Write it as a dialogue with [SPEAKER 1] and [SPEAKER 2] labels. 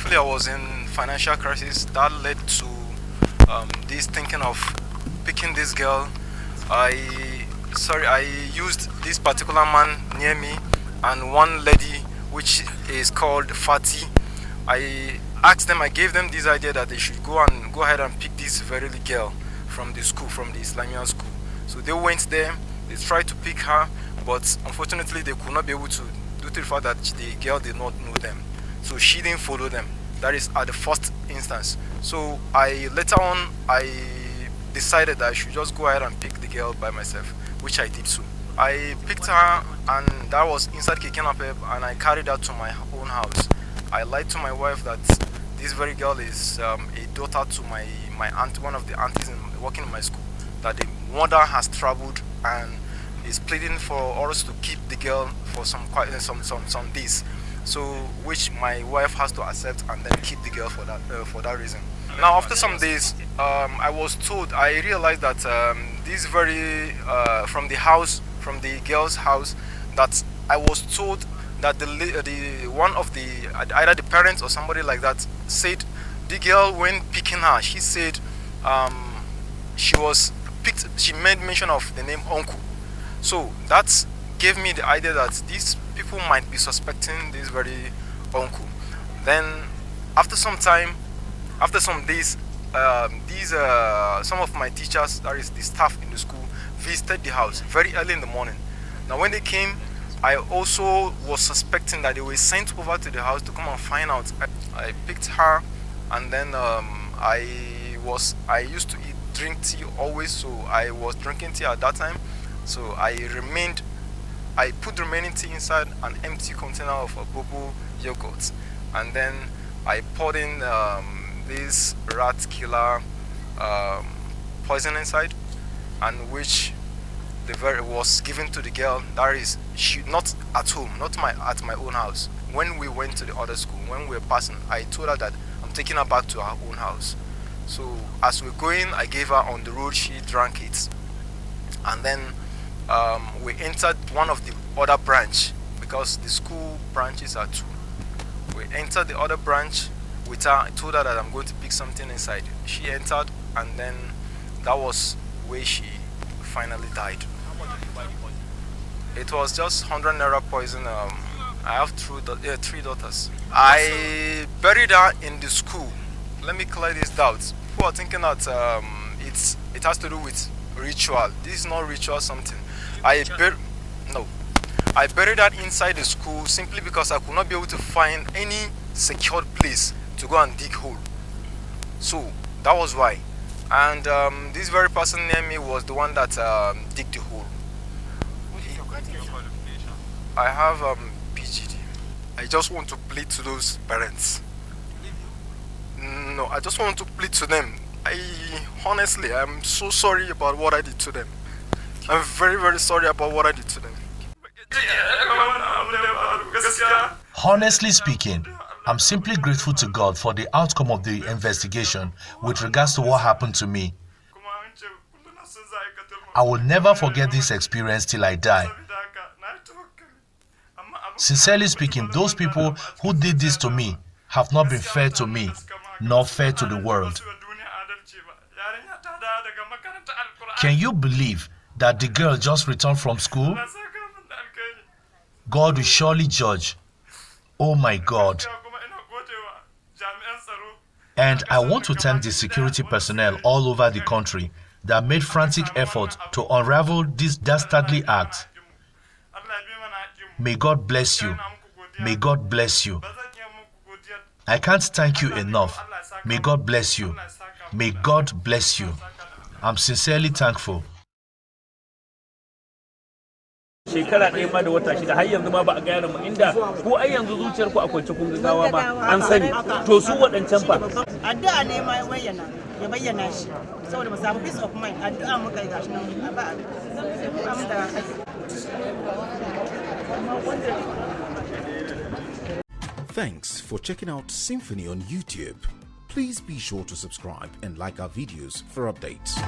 [SPEAKER 1] Unfortunately, I was in financial crisis that led to this thinking of picking this girl. I used this particular man near me and one lady which is called Fati. I gave them this idea that they should go ahead and pick this very little girl from the school, from the Islamic school. So they went there, they tried to pick her, but unfortunately they could not be able to, due to the fact that the girl did not know them. So she didn't follow them. That is at the first instance. So later on I decided that I should just go ahead and pick the girl by myself, which I did so. I picked her, and that was inside Keke Napep, and I carried her to my own house. I lied to my wife that this very girl is a daughter to my aunt, one of the aunties working in my school, that the mother has traveled and is pleading for us to keep the girl for some days. So which my wife has to accept and then keep the girl for that reason. Now after some days, I realized that this very from the girl's house, that I was told that the one of the either the parents or somebody like that said the girl, when picking her, she said she made mention of the name uncle. So that gave me the idea that these people might be suspecting this very uncle. Then after some days, some of my teachers, that is the staff in the school, visited the house very early in the morning. Now when they came, I also was suspecting that they were sent over to the house to come and find out. I picked her, and then I used to drink tea always, so I was drinking tea at that time. So I put the remaining tea inside an empty container of bobo yogurt, and then I poured in this rat killer poison inside, and which was given to the girl. That is, she not at home, not at my own house. When we went to the other school, when we were passing, I told her that I'm taking her back to her own house. So as we're going, I gave her on the road. She drank it, and then we entered one of the other branch, because the school branches are two. We entered the other branch with her. I told her that I'm going to pick something inside. She entered, and then that was where she finally died. It was just 100 naira poison. I have three daughters. I buried her in the school. Let me clear this doubt. People are thinking that it has to do with ritual. This is not ritual something. I buried her inside the school simply because I could not be able to find any secured place to go and dig hole. So that was why. And this very person near me was the one that dig the hole. I have PGD. I just want to plead to those parents. No, I just want to plead to them. Honestly, I'm so sorry about what I did to them. I'm very, very sorry about what I did to them.
[SPEAKER 2] Honestly speaking, I'm simply grateful to God for the outcome of the investigation with regards to what happened to me. I will never forget this experience till I die. Sincerely speaking, those people who did this to me have not been fair to me, nor fair to the world. Can you believe that the girl just returned from school? God will surely judge. Oh my God. And I want to thank the security personnel all over the country that made frantic effort to unravel this dastardly act. May God bless you. May God bless you. I can't thank you enough. May God bless you. May God bless you. I'm sincerely thankful.
[SPEAKER 3] Shekara ɗaya ma da wata shida har yanzu ma ba a gaya mu inda ko ai yanzu zuciyar ku a kwance kun gawa ba an sani to su waɗancan fa
[SPEAKER 4] addu'a ne ma ya bayyana shi saboda mu samu peace of mind addu'a muka yi gashi nan ba
[SPEAKER 5] Thanks for checking out SYMFONI on YouTube. Please be sure to subscribe and like our videos for updates.